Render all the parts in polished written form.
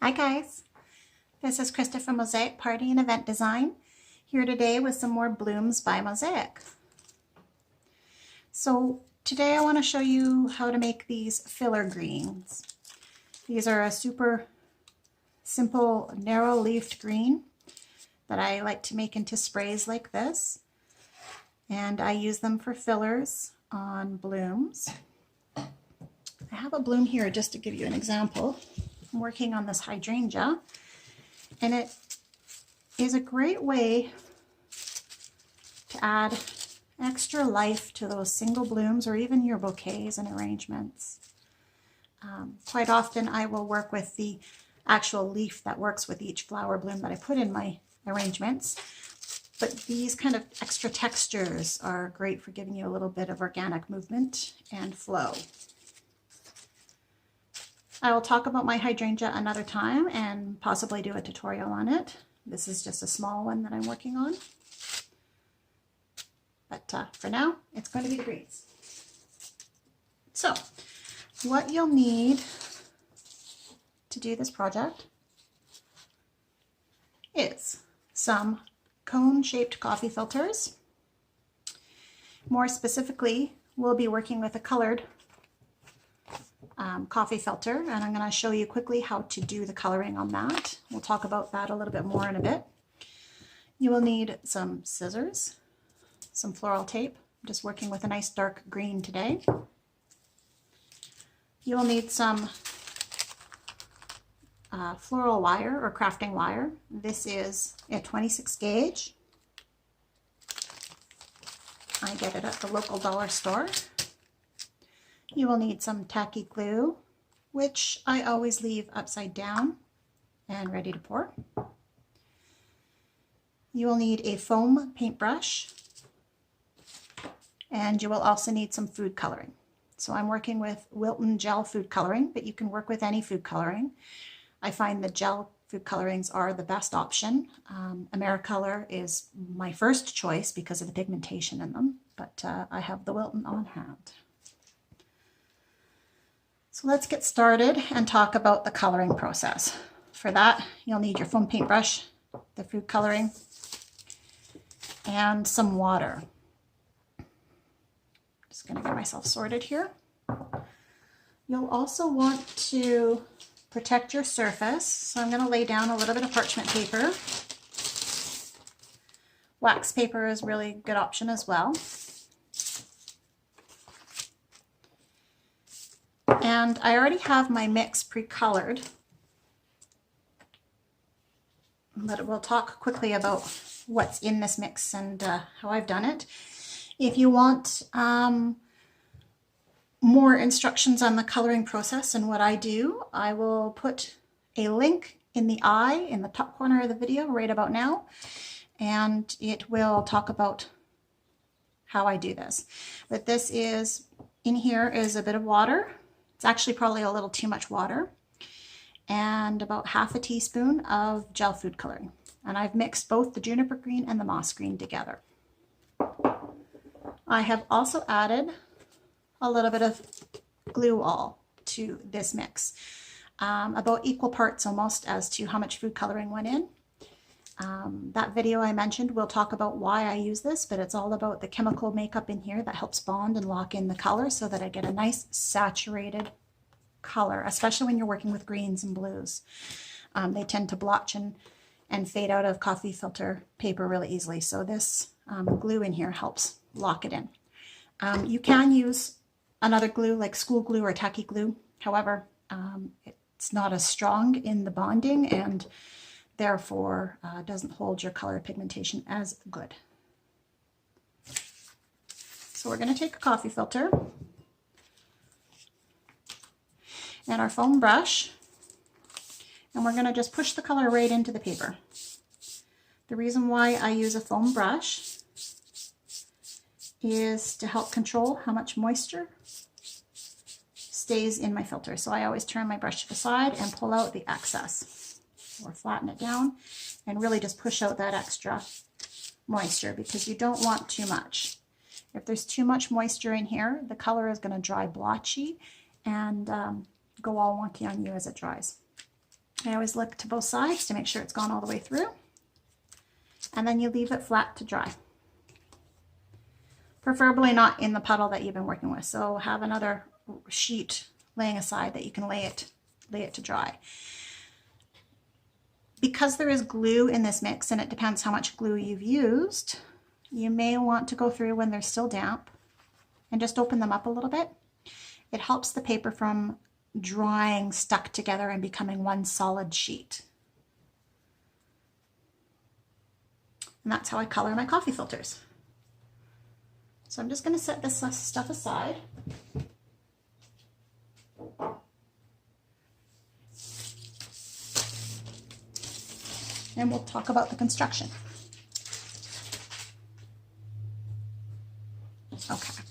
Hi guys, this is Krista from Mosaic Party and Event Design, here today with some more blooms by Mosaic. So today I want to show you how to make these filler greens. These are a super simple narrow leafed green that I like to make into sprays like this, and I use them for fillers on blooms. I have a bloom here just to give you an example. I'm working on this hydrangea, and it is a great way to add extra life to those single blooms or even your bouquets and arrangements. Quite often I will work with the actual leaf that works with each flower bloom that I put in my arrangements, but these kind of extra textures are great for giving you a little bit of organic movement and flow. I will talk about my hydrangea another time and possibly do a tutorial on it. This is just a small one that I'm working on. But for now, it's going to be the greens. So, what you'll need to do this project is some cone-shaped coffee filters. More specifically, we'll be working with a colored coffee filter, and I'm going to show you quickly how to do the coloring on that. We'll talk about that a little bit more in a bit. You will need some scissors, some floral tape. I'm just working with a nice dark green today. You will need some floral wire or crafting wire. This is a 26 gauge. I get it at the local dollar store. You will need some tacky glue, which I always leave upside down and ready to pour. You will need a foam paintbrush, and you will also need some food coloring. So I'm working with Wilton gel food coloring, but you can work with any food coloring. I find the gel food colorings are the best option. Americolor is my first choice because of the pigmentation in them, but I have the Wilton on hand. So let's get started and talk about the coloring process. For that, you'll need your foam paintbrush, the food coloring, and some water. Just going to get myself sorted here. You'll also want to protect your surface, so I'm going to lay down a little bit of parchment paper. Wax paper is really a good option as well. And I already have my mix pre-colored, but we'll talk quickly about what's in this mix and how I've done it. If you want more instructions on the coloring process and what I do, I will put a link in the eye in the top corner of the video right about now, and it will talk about how I do this. But this is, in here is a bit of water. It's actually probably a little too much water, and about half a teaspoon of gel food coloring. And I've mixed both the juniper green and the moss green together. I have also added a little bit of glue all to this mix, about equal parts almost as to how much food coloring went in. That video I mentioned will talk about why I use this, but it's all about the chemical makeup in here that helps bond and lock in the color so that I get a nice saturated color, especially when you're working with greens and blues. They tend to blotch and fade out of coffee filter paper really easily, so this glue in here helps lock it in. You can use another glue like school glue or tacky glue, however, it's not as strong in the bonding and therefore doesn't hold your color pigmentation as good. So we're going to take a coffee filter and our foam brush, and we're going to just push the color right into the paper. The reason why I use a foam brush is to help control how much moisture stays in my filter. So I always turn my brush to the side and pull out the excess, or flatten it down and really just push out that extra moisture, because you don't want too much. If there's too much moisture in here, the color is going to dry blotchy and go all wonky on you as it dries. I always look to both sides to make sure it's gone all the way through. And then you leave it flat to dry. Preferably not in the puddle that you've been working with. So have another sheet laying aside that you can lay it to dry. Because there is glue in this mix, and it depends how much glue you've used, you may want to go through when they're still damp and just open them up a little bit. It helps the paper from drying stuck together and becoming one solid sheet. And that's how I color my coffee filters. So I'm just going to set this stuff aside. And we'll talk about the construction. Okay.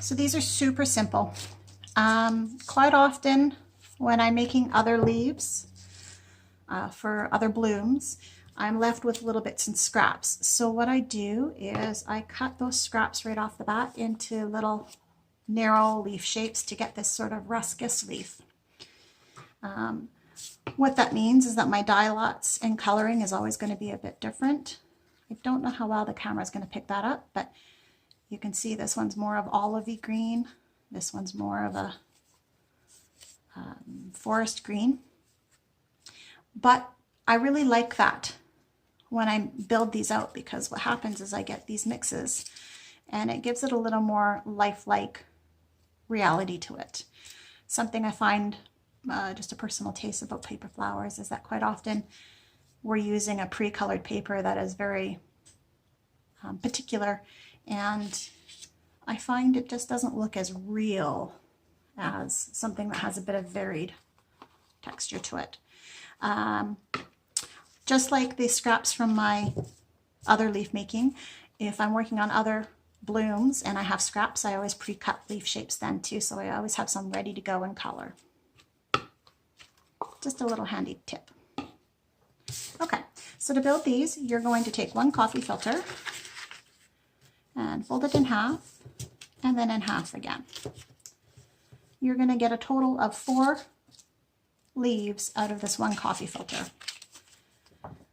So these are super simple. Quite often when I'm making other leaves for other blooms, I'm left with little bits and scraps. So what I do is I cut those scraps right off the bat into little narrow leaf shapes to get this sort of ruscus leaf. What that means is that my dye lots and coloring is always going to be a bit different. I don't know how well the camera is going to pick that up, but you can see this one's more of olivey green. This one's more of a forest green. But I really like that when I build these out, because what happens is I get these mixes and it gives it a little more lifelike reality to it. Something I find, just a personal taste about paper flowers, is that quite often we're using a pre-colored paper that is very particular, and I find it just doesn't look as real as something that has a bit of varied texture to it. Just like the scraps from my other leaf making, if I'm working on other blooms and I have scraps, I always pre-cut leaf shapes then too, so I always have some ready to go in color. Just a little handy tip. Okay, so to build these, you're going to take one coffee filter and fold it in half, and then in half again. You're going to get a total of 4 leaves out of this one coffee filter.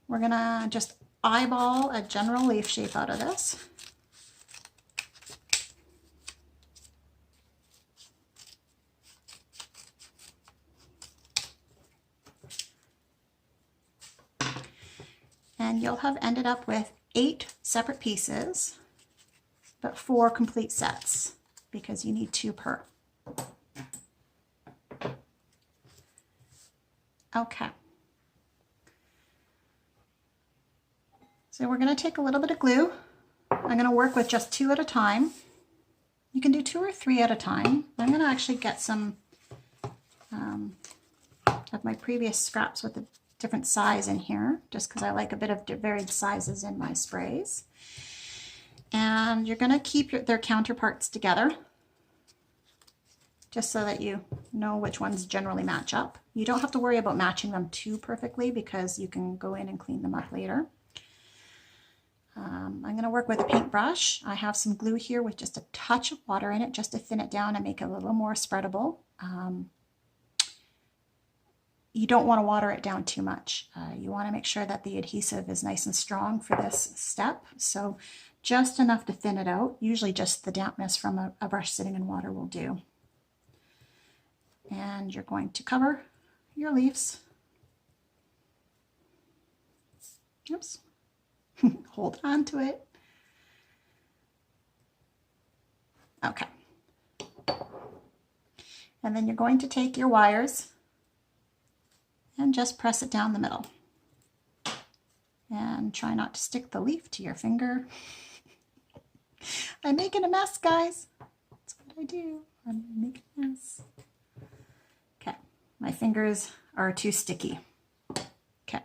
We're going to just eyeball a general leaf shape out of this. And you'll have ended up with 8 separate pieces, but 4 complete sets, because you need 2 per. Okay. So we're going to take a little bit of glue. I'm going to work with just 2 at a time. You can do 2 or 3 at a time. I'm going to actually get some of my previous scraps with a different size in here, just because I like a bit of varied sizes in my sprays. And you're going to keep their counterparts together, just so that you know which ones generally match up. You don't have to worry about matching them too perfectly, because you can go in and clean them up later. I'm going to work with a paintbrush. I have some glue here with just a touch of water in it, just to thin it down and make it a little more spreadable. You don't want to water it down too much. You want to make sure that the adhesive is nice and strong for this step. So just enough to thin it out. Usually just the dampness from a brush sitting in water will do. And you're going to cover your leaves. Oops. Hold on to it. Okay. And then you're going to take your wires and just press it down the middle. And try not to stick the leaf to your finger. I'm making a mess, guys. That's what I do. I'm making a mess. Okay, my fingers are too sticky. Okay.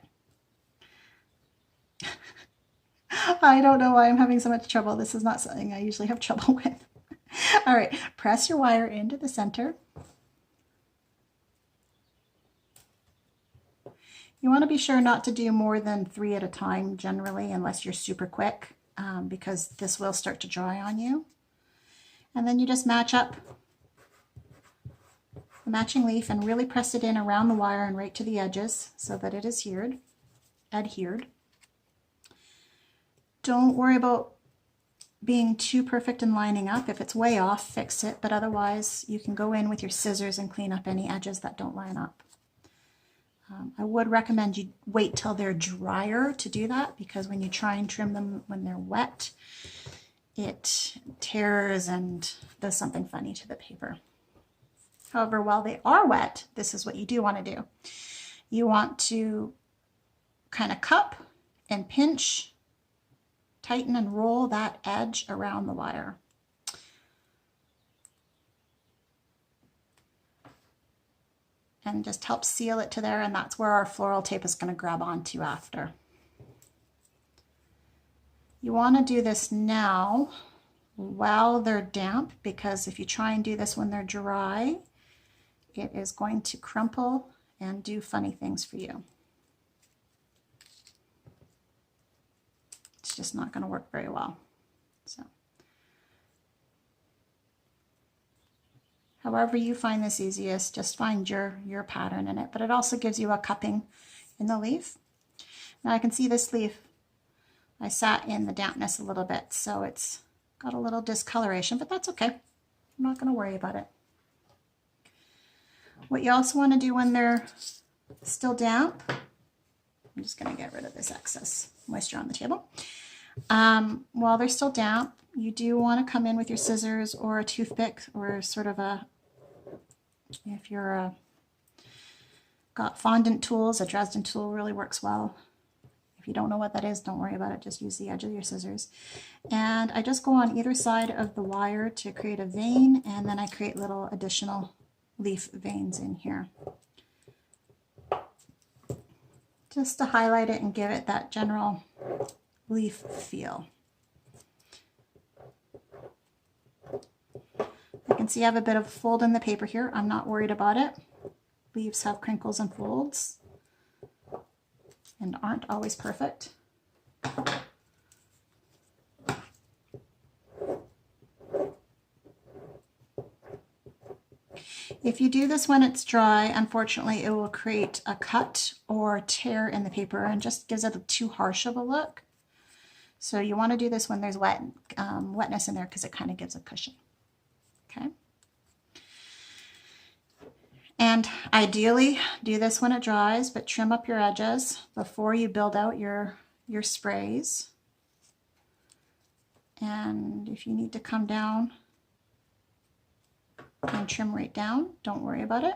I don't know why I'm having so much trouble. This is not something I usually have trouble with. All right, press your wire into the center. You want to be sure not to do more than 3 at a time generally, unless you're super quick, because this will start to dry on you. And then you just match up the matching leaf and really press it in around the wire and right to the edges so that it is adhered. Don't worry about being too perfect and lining up. If it's way off, fix it, but otherwise you can go in with your scissors and clean up any edges that don't line up. I would recommend you wait till they're drier to do that, because when you try and trim them when they're wet, it tears and does something funny to the paper. However, while they are wet, this is what you do want to do. You want to kind of cup and pinch, tighten and roll that edge around the wire. And just help seal it to there, and that's where our floral tape is going to grab onto after. You want to do this now while they're damp, because if you try and do this when they're dry, it is going to crumple and do funny things for you. It's just not going to work very well. So, however you find this easiest, just find your pattern in it, but it also gives you a cupping in the leaf. Now I can see this leaf, I sat in the dampness a little bit, so it's got a little discoloration, but that's okay. I'm not going to worry about it. What you also want to do when they're still damp, I'm just going to get rid of this excess moisture on the table. While they're still damp, you do want to come in with your scissors or a toothpick, or sort of a, if you're got fondant tools, a Dresden tool really works well. If you don't know what that is, don't worry about it, just use the edge of your scissors. And I just go on either side of the wire to create a vein, and then I create little additional leaf veins in here, just to highlight it and give it that general leaf feel. I can see I have a bit of fold in the paper here. I'm not worried about it. Leaves have crinkles and folds and aren't always perfect. If you do this when it's dry, unfortunately it will create a cut or tear in the paper and just gives it too harsh of a look. So you want to do this when there's wetness in there, because it kind of gives a cushion. Okay. And ideally do this when it dries, but trim up your edges before you build out your sprays. And if you need to come down and trim right down, don't worry about it.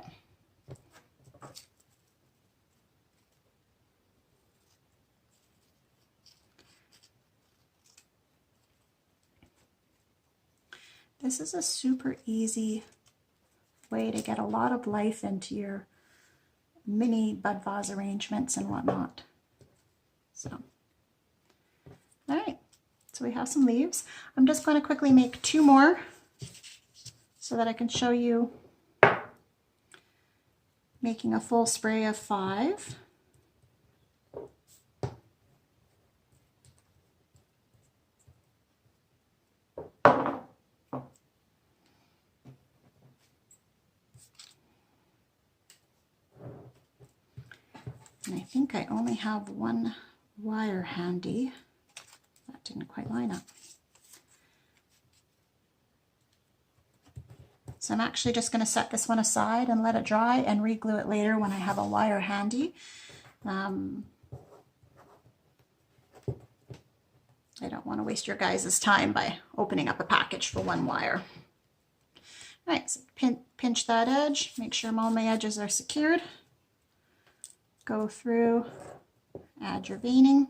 This is a super easy way to get a lot of life into your mini bud vase arrangements and whatnot. So, all right, so we have some leaves. I'm just going to quickly make 2 more so that I can show you making a full spray of 5. And I think I only have 1 wire handy. That didn't quite line up. So I'm actually just going to set this one aside and let it dry and re-glue it later when I have a wire handy. I don't want to waste your guys' time by opening up a package for 1 wire. All right, so pinch that edge, make sure all my edges are secured. Go through, add your veining.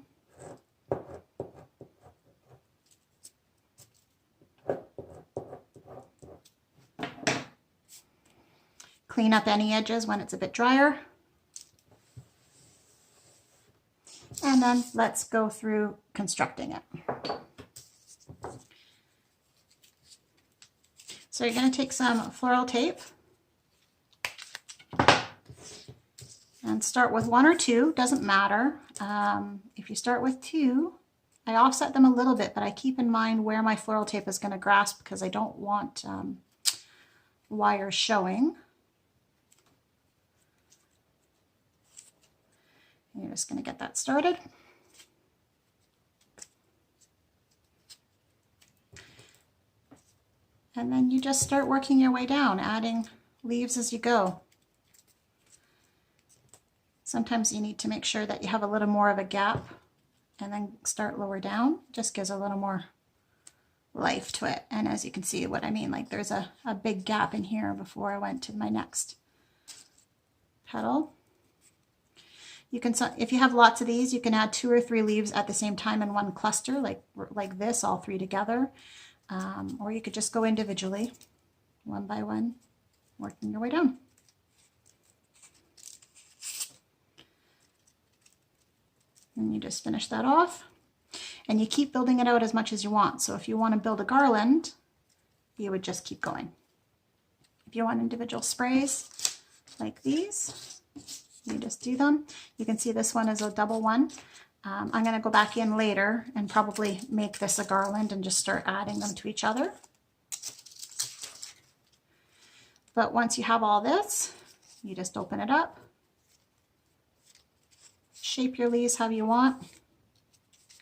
Clean up any edges when it's a bit drier. And then let's go through constructing it. So you're going to take some floral tape and start with 1 or 2, doesn't matter. If you start with 2, I offset them a little bit, but I keep in mind where my floral tape is going to grasp, because I don't want wires showing. You're just going to get that started. And then you just start working your way down, adding leaves as you go. Sometimes you need to make sure that you have a little more of a gap and then start lower down. Just gives a little more life to it. And as you can see what I mean, like there's a big gap in here before I went to my next petal. You can, if you have lots of these, you can add 2 or 3 leaves at the same time in one cluster, like this, all 3 together. Or you could just go individually, one by one, working your way down. And you just finish that off. And you keep building it out as much as you want. So if you want to build a garland, you would just keep going. If you want individual sprays like these, you just do them. You can see this one is a double one. I'm going to go back in later and probably make this a garland and just start adding them to each other. But once you have all this, you just open it up. Shape your leaves how you want.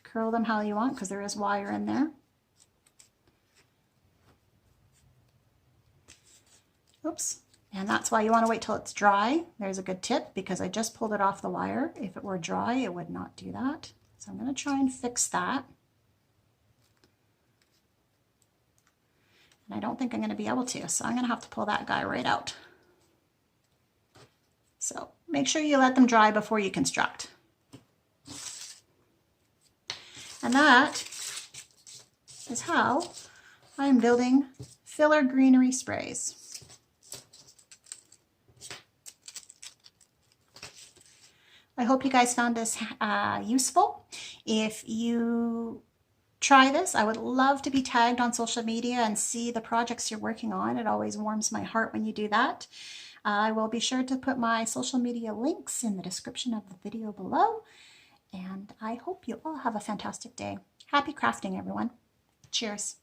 Curl them how you want because there is wire in there. Oops. And that's why you want to wait till it's dry. There's a good tip because I just pulled it off the wire. If it were dry, it would not do that. So I'm going to try and fix that. And I don't think I'm going to be able to, so I'm going to have to pull that guy right out. So make sure you let them dry before you construct. And that is how I'm building filler greenery sprays. I hope you guys found this useful. If you try this, I would love to be tagged on social media and see the projects you're working on. It always warms my heart when you do that. I will be sure to put my social media links in the description of the video below. And I hope you all have a fantastic day. Happy crafting, everyone. Cheers.